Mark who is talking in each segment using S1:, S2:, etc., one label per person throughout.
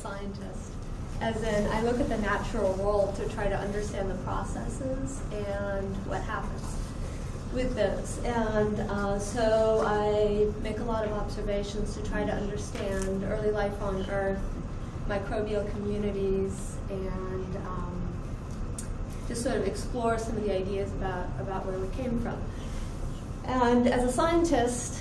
S1: scientist. As in, I look at the natural world to try to understand the processes and what happens with those. And so I make a lot of observations to try to understand early life on Earth, microbial communities, and just sort of explore some of the ideas about where we came from. And as a scientist,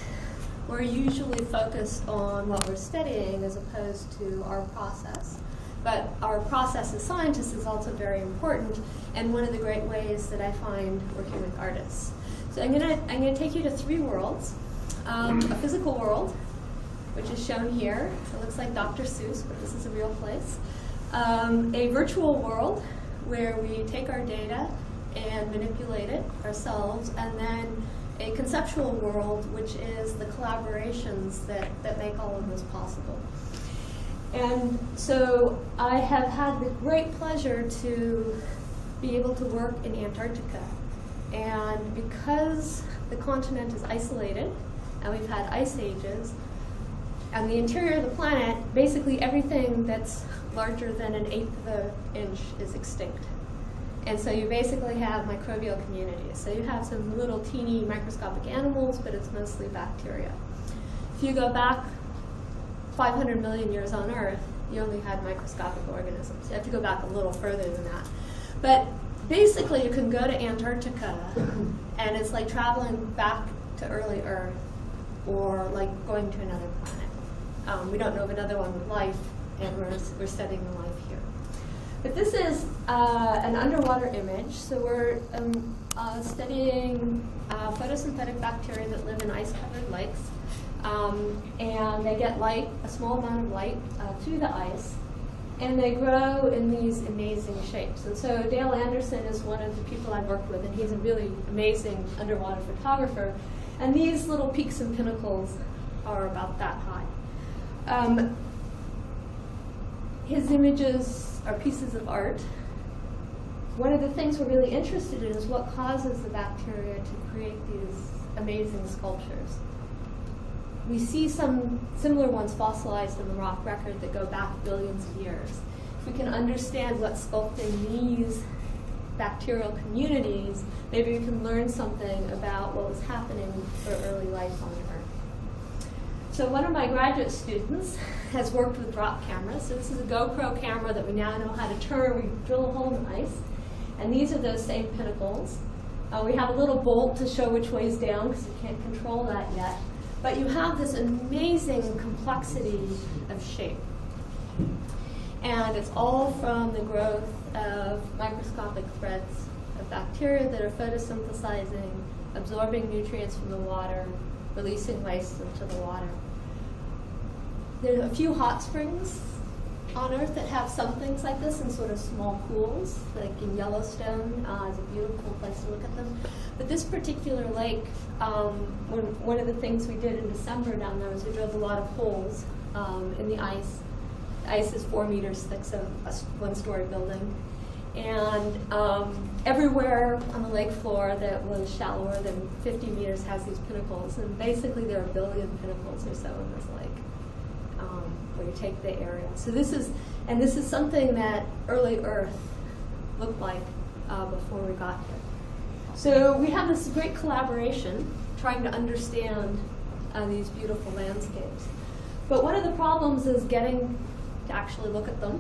S1: we're usually focused on what we're studying as opposed to our process. But our process as scientists is also very important, and one of the great ways that I find working with artists. So I'm gonna take you to three worlds. A physical world, which is shown here. It looks like Dr. Seuss, but this is a real place. A virtual world, where we take our data and manipulate it ourselves, and then a conceptual world, which is the collaborations that make all of this possible. And so I have had the great pleasure to be able to work in Antarctica. And because the continent is isolated, and we've had ice ages, on the interior of the planet, basically everything that's larger than 1/8 of an inch is extinct. And so you basically have microbial communities. So you have some little teeny microscopic animals, but it's mostly bacteria. If you go back 500 million years on Earth, you only had microscopic organisms. You have to go back a little further than that. But basically you can go to Antarctica, and it's like traveling back to early Earth, or like going to another planet. We don't know of another one with life, and we're studying the life here. But this is an underwater image. So we're studying photosynthetic bacteria that live in ice-covered lakes. And they get light, a small amount of light, through the ice. And they grow in these amazing shapes. And so Dale Anderson is one of the people I've worked with, and he's a really amazing underwater photographer. And these little peaks and pinnacles are about that high. His images are pieces of art. One of the things we're really interested in is what causes the bacteria to create these amazing sculptures. We see some similar ones fossilized in the rock record that go back billions of years. If we can understand what's sculpting these bacterial communities, maybe we can learn something about what was happening for early life on Earth. So one of my graduate students has worked with drop cameras. So this is a GoPro camera that we now know how to turn. We drill a hole in the ice, and these are those same pinnacles. We have a little bolt to show which way is down because you can't control that yet. But you have this amazing complexity of shape. And it's all from the growth of microscopic threads of bacteria that are photosynthesizing, absorbing nutrients from the water, releasing waste into the water. There are a few hot springs on Earth that have some things like this in sort of small pools, like in Yellowstone. It's a beautiful place to look at them. But this particular lake, one of the things we did in December down there was we drilled a lot of holes in the ice. The ice is 4 meters thick, so a one-story building. And everywhere on the lake floor that was shallower than 50 meters has these pinnacles. And basically there are 1 billion pinnacles or so in this lake, where you take the area. So this is something that early Earth looked like before we got here. So we have this great collaboration trying to understand these beautiful landscapes. But one of the problems is getting to actually look at them.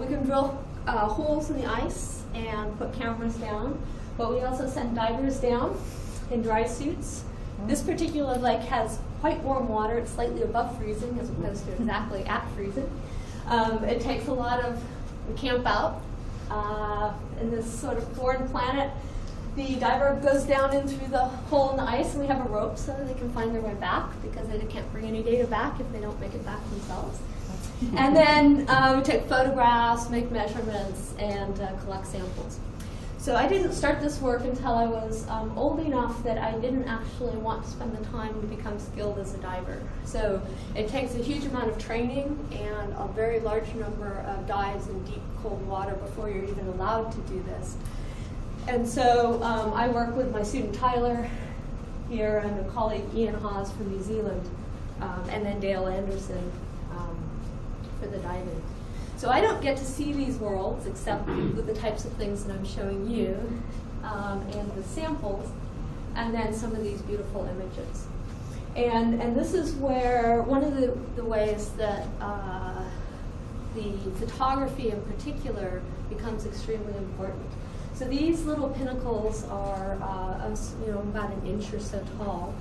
S1: We can drill holes in the ice and put cameras down, but we also send divers down in dry suits. This particular lake has quite warm water. It's slightly above freezing as opposed to exactly at freezing. It takes a lot of, we camp out in this sort of foreign planet. The diver goes down in through the hole in the ice, and we have a rope so that they can find their way back, because they can't bring any data back if they don't make it back themselves. And then we take photographs, make measurements, and collect samples. So I didn't start this work until I was old enough that I didn't actually want to spend the time to become skilled as a diver. So it takes a huge amount of training and a very large number of dives in deep, cold water before you're even allowed to do this. And so I work with my student Tyler here and a colleague Ian Hawes from New Zealand, and then Dale Anderson for the diving. So I don't get to see these worlds except with the types of things that I'm showing you, and the samples, and then some of these beautiful images. And this is where one of the ways that the photography in particular becomes extremely important. So these little pinnacles are about an inch or so tall.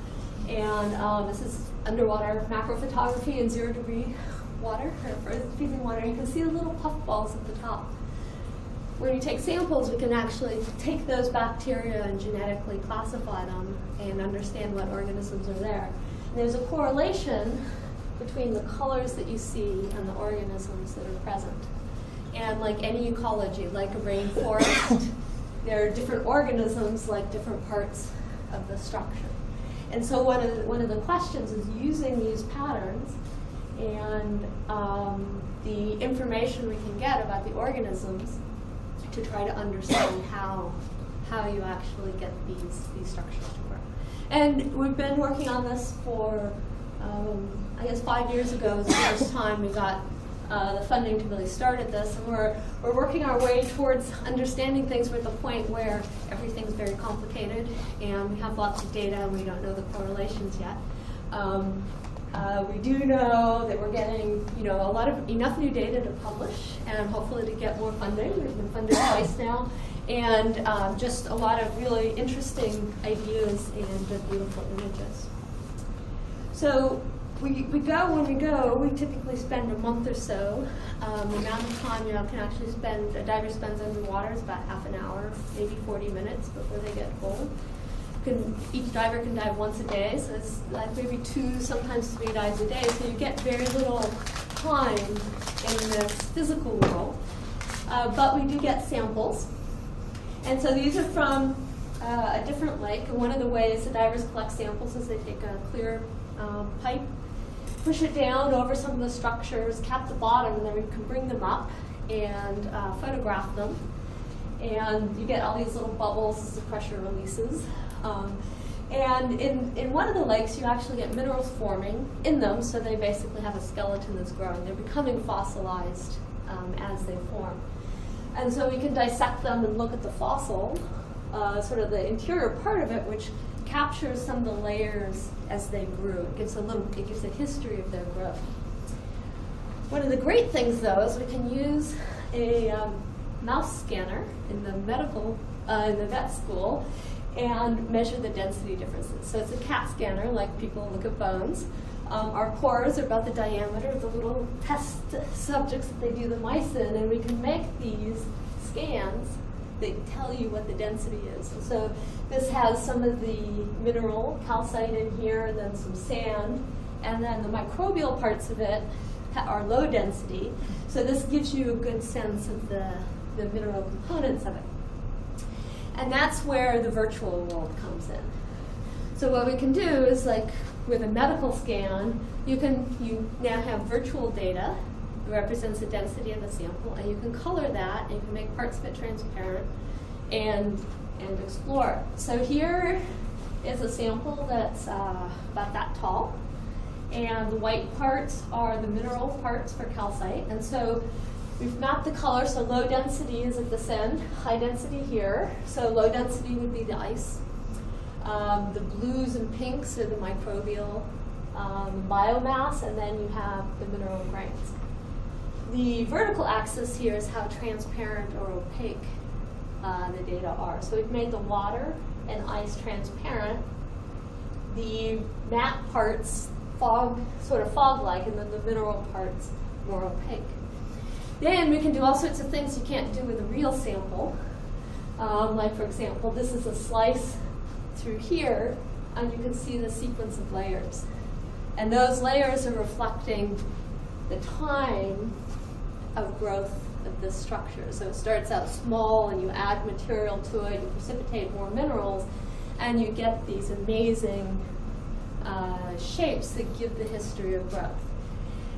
S1: And this is underwater macro photography in 0 degree water, or freezing water. You can see the little puff balls at the top. When you take samples, we can actually take those bacteria and genetically classify them and understand what organisms are there. And there's a correlation between the colors that you see and the organisms that are present. And like any ecology, like a rainforest, there are different organisms like different parts of the structure. And so one of the questions is using these patterns and the information we can get about the organisms to try to understand how you actually get these structures to work. And we've been working on this for, I guess 5 years ago was the first time we got the funding to really start at this, and we're working our way towards understanding things. We're at the point where everything's very complicated, and we have lots of data, and we don't know the correlations yet. We do know that we're getting, enough new data to publish, and hopefully to get more funding. We've been funded twice now, and just a lot of really interesting ideas and beautiful images. So. When we go, we typically spend a month or so. The amount of time can actually spend, a diver spends underwater is about half an hour, maybe 40 minutes before they get cold. Each diver can dive once a day, so it's like maybe 2, sometimes 3 dives a day, so you get very little time in this physical world. But we do get samples. And so these are from a different lake, and one of the ways the divers collect samples is they take a clear pipe, push it down over some of the structures, cap the bottom, and then we can bring them up and photograph them. And you get all these little bubbles as the pressure releases. And in one of the lakes, you actually get minerals forming in them, so they basically have a skeleton that's growing. They're becoming fossilized as they form. And so we can dissect them and look at the fossil, sort of the interior part of it, which captures some of the layers as they grew. It gives a history of their growth. One of the great things, though, is we can use a mouse scanner in the vet school and measure the density differences. So it's a CAT scanner, like people look at bones. Our pores are about the diameter of the little test subjects that they do the mice in, and we can make these scans that tell you what the density is. And so this has some of the mineral calcite in here, and then some sand, and then the microbial parts of it are low density. So this gives you a good sense of the mineral components of it. And that's where the virtual world comes in. So what we can do is, like with a medical scan, you now have virtual data that represents the density of the sample, and you can color that, and you can make parts of it transparent and explore it. So here is a sample that's about that tall, and the white parts are the mineral parts for calcite. And so we've mapped the color, so low density is at this end, high density here. So low density would be the ice. The blues and pinks are the microbial biomass, and then you have the mineral grains. The vertical axis here is how transparent or opaque the data are. So we've made the water and ice transparent. The matte parts sort of fog-like, and then the mineral parts more opaque. Then we can do all sorts of things you can't do with a real sample. Like, for example, this is a slice through here, and you can see the sequence of layers. And those layers are reflecting the time of growth of this structure. So it starts out small, and you add material to it, you precipitate more minerals, and you get these amazing shapes that give the history of growth.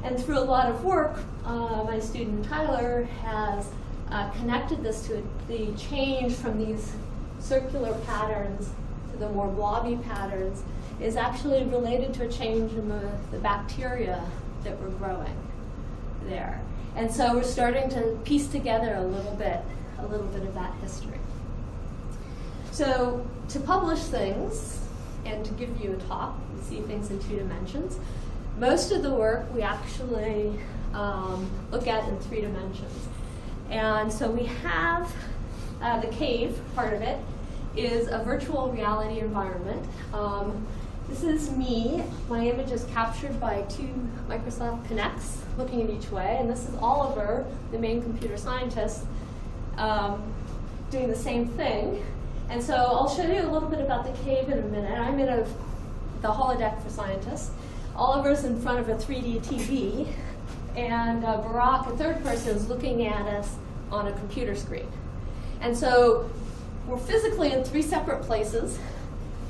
S1: And through a lot of work, my student Tyler has connected this to the change from these circular patterns to the more blobby patterns is actually related to a change in the bacteria that were growing. there. And so we're starting to piece together a little bit of that history. So to publish things and to give you a talk, you see things in 2 dimensions. Most of the work we actually look at in 3 dimensions. And so we have the cave part of it is a virtual reality environment. This is me. My image is captured by 2 Microsoft Kinects looking at each way. And this is Oliver, the main computer scientist, doing the same thing. And so I'll show you a little bit about the cave in a minute. I'm in the holodeck for scientists. Oliver's in front of a 3D TV. And Barack, a third person, is looking at us on a computer screen. And so we're physically in 3 separate places.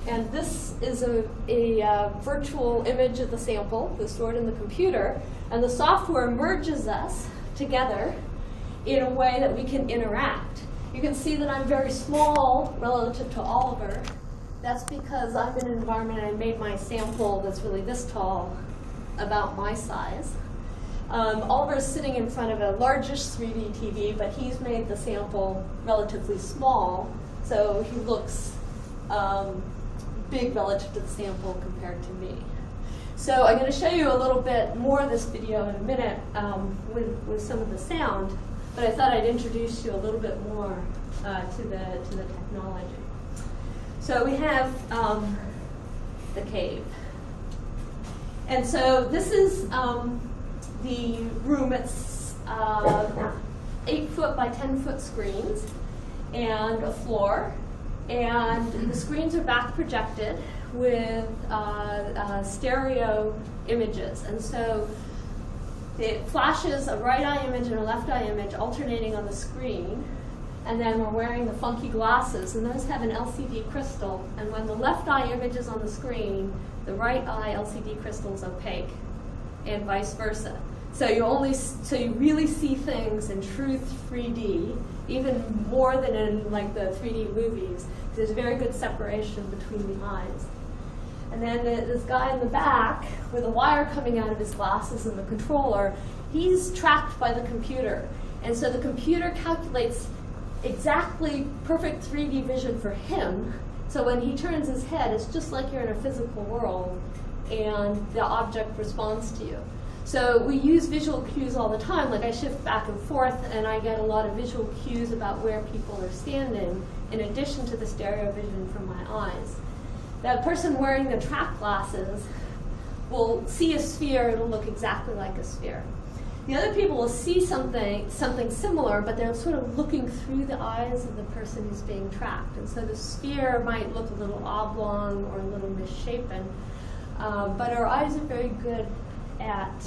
S1: And this is a virtual image of the sample that's stored in the computer. And the software merges us together in a way that we can interact. You can see that I'm very small relative to Oliver. That's because I'm in an environment and I made my sample that's really this tall, about my size. Oliver's sitting in front of a largish 3D TV, but he's made the sample relatively small, so he looks big relative to the sample compared to me. So I'm going to show you a little bit more of this video in a minute with some of the sound, but I thought I'd introduce you a little bit more to the technology. So we have the cave. And so this is the room. It's 8-foot by 10-foot screens and a floor. And the screens are back projected with stereo images. And so it flashes a right eye image and a left eye image alternating on the screen. And then we're wearing the funky glasses, and those have an LCD crystal. And when the left eye image is on the screen, the right eye LCD crystal is opaque, and vice versa. So you really see things in true 3D, even more than in like the 3D movies. There's very good separation between the eyes. And then this guy in the back with a wire coming out of his glasses and the controller, he's tracked by the computer. And so the computer calculates exactly perfect 3D vision for him. So when he turns his head, it's just like you're in a physical world and the object responds to you. So we use visual cues all the time. Like I shift back and forth and I get a lot of visual cues about where people are standing in addition to the stereo vision from my eyes. That person wearing the track glasses will see a sphere, it'll look exactly like a sphere. The other people will see something similar, but they're sort of looking through the eyes of the person who's being tracked. And so the sphere might look a little oblong or a little misshapen, but our eyes are very good at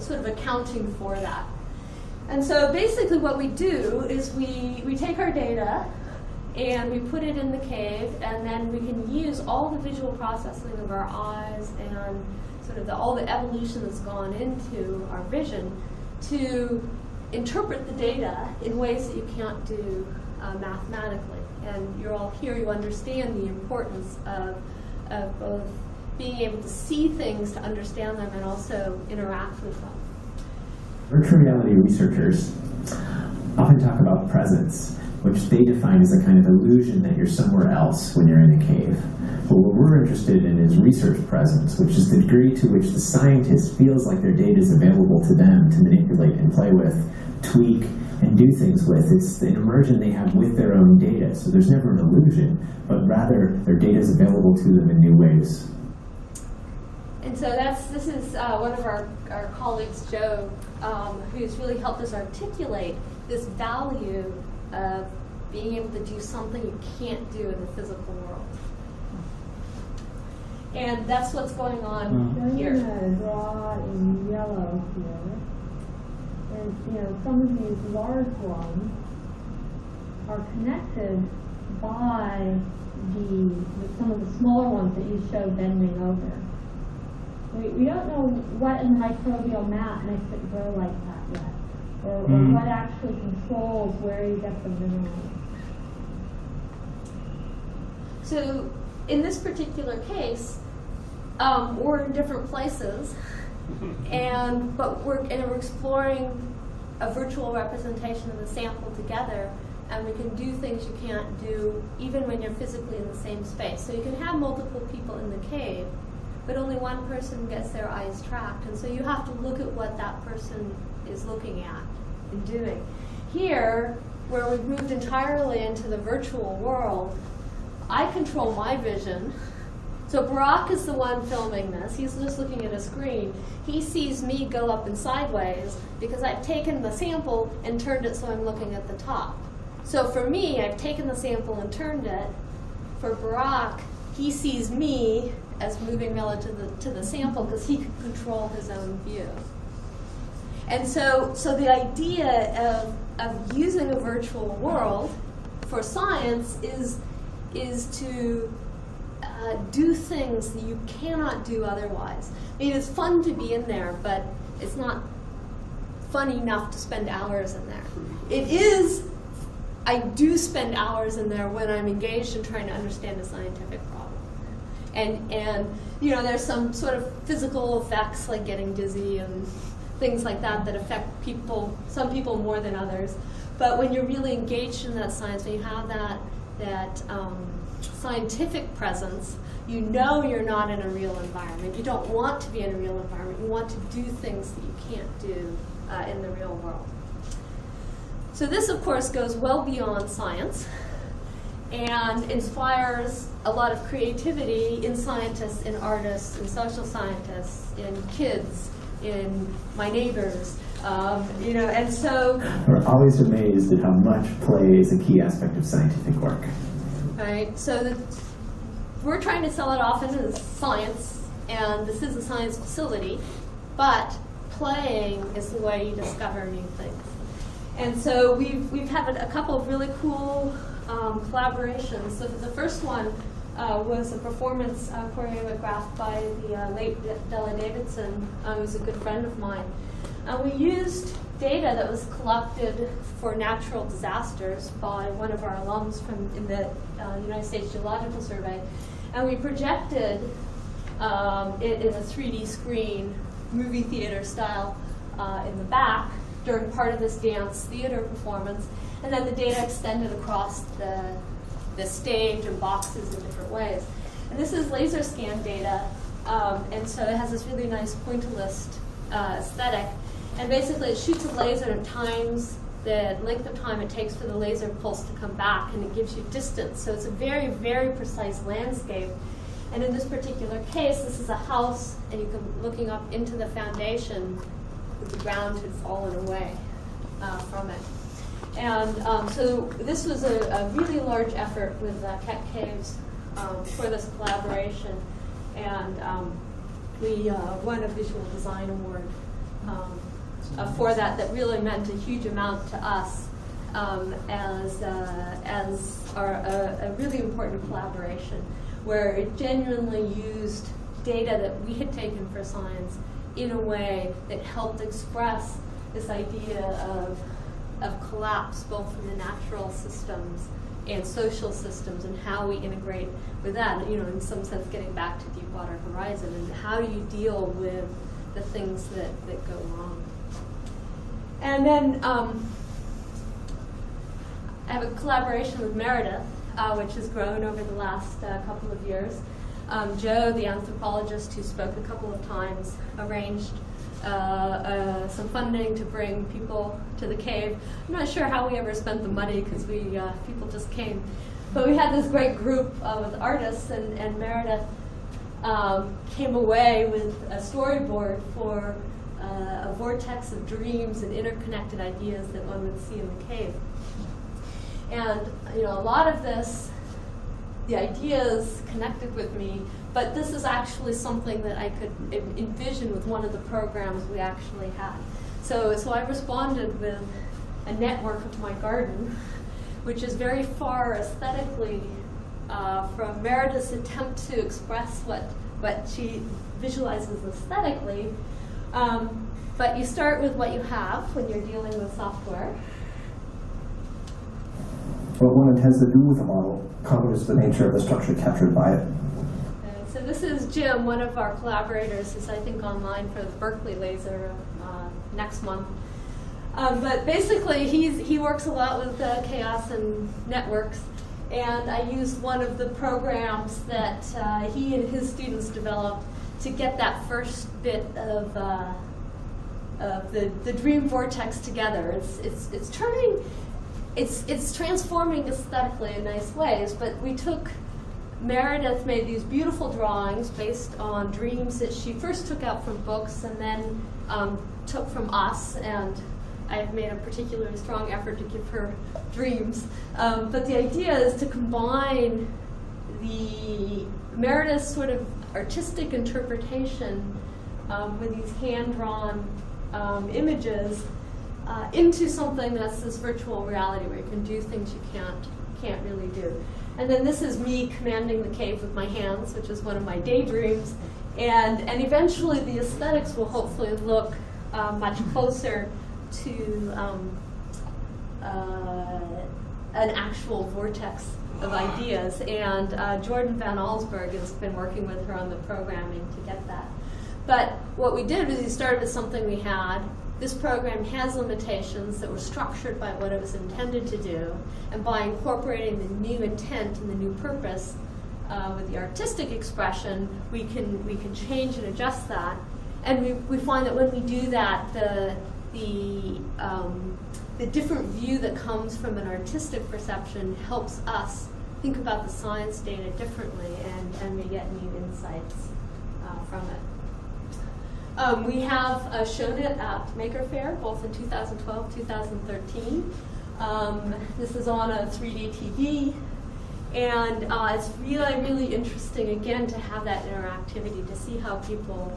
S1: sort of accounting for that. And so basically what we do is we take our data and we put it in the cave, and then we can use all the visual processing of our eyes and sort of all the evolution that's gone into our vision to interpret the data in ways that you can't do mathematically. And you're all here, you understand the importance of both being able to see things to understand them and also interact with them.
S2: Virtual reality researchers often talk about presence, which they define as a kind of illusion that you're somewhere else when you're in a cave. But what we're interested in is research presence, which is the degree to which the scientist feels like their data is available to them to manipulate and play with, tweak, and do things with. It's an immersion they have with their own data. So there's never an illusion, but rather their data is available to them in new ways.
S1: And so this is one of our colleagues, Joe, who's really helped us articulate this value of being able to do something you can't do in the physical world. And that's what's going on here.
S3: I'm going to draw in yellow here. And some of these large ones are connected by some of the smaller ones that you showed bending over. We don't know what in the microbial mat makes it grow like that yet, or what actually controls where you get the minerals.
S1: So in this particular case, we're in different places, but we're exploring a virtual representation of the sample together, and we can do things you can't do even when you're physically in the same space. So you can have multiple people in the cave, but only one person gets their eyes tracked, and so you have to look at what that person is looking at and doing. Here, where we've moved entirely into the virtual world, I control my vision. So Barack is the one filming this. He's just looking at a screen. He sees me go up and sideways because I've taken the sample and turned it so I'm looking at the top. So for me, I've taken the sample and turned it. For Barack, he sees me as moving relative to the sample because he can control his own view. And so the idea of using a virtual world for science is to do things that you cannot do otherwise. I mean, it's fun to be in there, but it's not fun enough to spend hours in there. It is, I do spend hours in there when I'm engaged in trying to understand a scientific problem. And you know, there's some sort of physical effects like getting dizzy and things like that that affect people, some people more than others. But when you're really engaged in that science, when you have that scientific presence, you know you're not in a real environment. You don't want to be in a real environment. You want to do things that you can't do in the real world. So this, of course, goes well beyond science and inspires a lot of creativity in scientists, in artists, in social scientists, in kids, in my neighbors, you know, and so...
S2: We're always amazed at how much play is a key aspect of scientific work.
S1: Right, so we're trying to sell it often as science, and this is a science facility, but playing is the way you discover new things. And so we've had a couple of really cool collaborations. So the first one was a performance choreographed by the late Della Davidson, who's a good friend of mine. We used data that was collected for natural disasters by one of our alums in the United States Geological Survey, and we projected it in a 3D screen, movie theater style, in the back during part of this dance theater performance, and then the data extended across the stage and boxes in different ways. And this is laser scan data, and so it has this really nice pointillist aesthetic. And basically it shoots a laser and times the length of time it takes for the laser pulse to come back, and it gives you distance. So it's a very, very precise landscape. And in this particular case, this is a house, and you can looking up into the foundation, the ground had fallen away from it. And so this was a really large effort with Keck Caves for this collaboration, and we won a visual design award for that really meant a huge amount to us as a really important collaboration, where it genuinely used data that we had taken for science in a way that helped express this idea of collapse, both in the natural systems and social systems, and how we integrate with that. You know, in some sense, getting back to Deepwater Horizon, and how do you deal with the things that go wrong. And then I have a collaboration with Meredith, which has grown over the last couple of years. Joe, the anthropologist who spoke a couple of times, arranged some funding to bring people to the cave. I'm not sure how we ever spent the money because people just came. But we had this great group with artists, and Meredith came away with a storyboard for a vortex of dreams and interconnected ideas that one would see in the cave. And you know, a lot of this, the ideas connected with me, but this is actually something that I could envision with one of the programs we actually had. So I responded with a network of my garden, which is very far aesthetically from Meredith's attempt to express what she visualizes aesthetically. But you start with what you have when you're dealing with software.
S4: What one intends to do with a model accommodates the nature of the structure captured by it.
S1: And so So this is Jim, one of our collaborators, who's I think online for the Berkeley laser next month. But basically, he works a lot with chaos and networks, and I used one of the programs that he and his students developed to get that first bit of the dream vortex together. It's transforming aesthetically in nice ways, but we took. Meredith made these beautiful drawings based on dreams that she first took out from books and then took from us, and I've made a particularly strong effort to give her dreams. But the idea is to combine the Meredith's sort of artistic interpretation with these hand-drawn images into something that's this virtual reality where you can do things you can't really do. And then this is me commanding the cave with my hands, which is one of my daydreams. And eventually the aesthetics will hopefully look much closer to an actual vortex of ideas. And Jordan Van Allsburg has been working with her on the programming to get that. But what we did was we started with something we had. This program has limitations that were structured by what it was intended to do, and by incorporating the new intent and the new purpose with the artistic expression, we can change and adjust that. And we find that when we do that, the different view that comes from an artistic perception helps us think about the science data differently, and we get new insights from it. We have shown it at Maker Faire, both in 2012, 2013. This is on a 3D TV, and it's really, really interesting, again, to have that interactivity, to see how people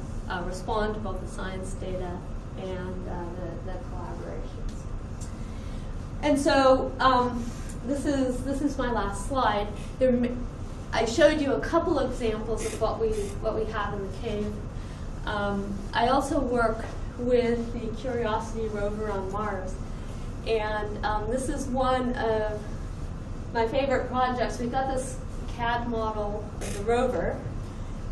S1: respond to both the science data and the collaborations. And so this is my last slide. I showed you a couple examples of what we have in the cave. I also work with the Curiosity rover on Mars, and this is one of my favorite projects. We've got this CAD model of the rover.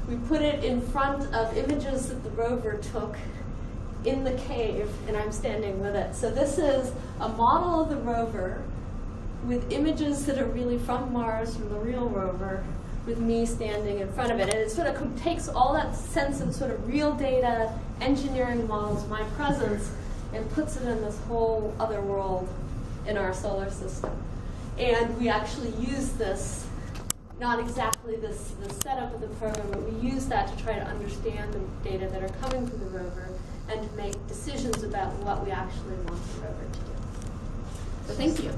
S1: We put it in front of images that the rover took in the cave, and I'm standing with it. So this is a model of the rover with images that are really from Mars, from the real rover, with me standing in front of it. And it sort of takes all that sense of sort of real data, engineering models, my presence, and puts it in this whole other world in our solar system. And we actually use this, not exactly the setup of the program, but we use that to try to understand the data that are coming through the rover and to make decisions about what we actually want the rover to do. So thank you.